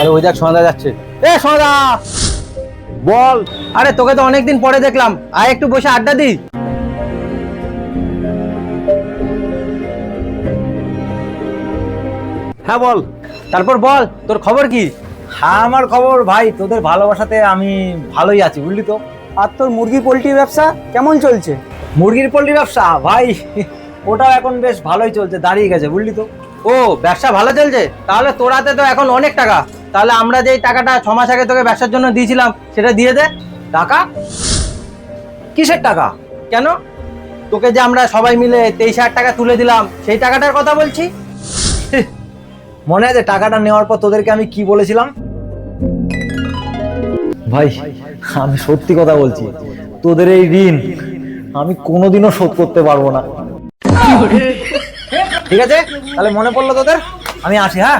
আরে ওই দেখ সোনাদা যাচ্ছে। এ সোনাদা, বল। আরে তোকে তো অনেকদিন পরে দেখলাম, আয় একটু বসে আড্ডা দি। হ্যাঁ বল। তারপর বল তোর খবর কি? হ্যাঁ আমার খবর ভাই, তোদের ভালোবাসাতে আমি ভালোই আছি বুঝলি তো। আর তোর মুরগি পোল্ট্রি ব্যবসা কেমন চলছে? মুরগির পোল্ট্রি ব্যবসা ভাই ওটাও এখন বেশ ভালোই চলছে, দাঁড়িয়ে গেছে বুঝলি তো। ও ব্যবসা ভালো চলছে? তাহলে তোর হাতে তো এখন অনেক টাকা, তাহলে আমরা যেই টাকাটা 6 মাস আগে তোকে ব্যবসার জন্য দিয়েছিলাম সেটা দিয়ে দে। টাকা? কিসের টাকা? কেন, তোকে যে আমরা সবাই মিলে 23,000 টাকা তুলে দিলাম সেই টাকাটার কথা বলছি। মনে আছে টাকাটা নেওয়ার পর তোদেরকে আমি কি বলেছিলাম? ভাই আমি সত্যি কথা বলছি, তোদের এই ঋণ আমি কোনোদিনও শোধ করতে পারবো না। ঠিক আছে তাহলে মনে পড়লো তোদের, আমি আসি। হ্যাঁ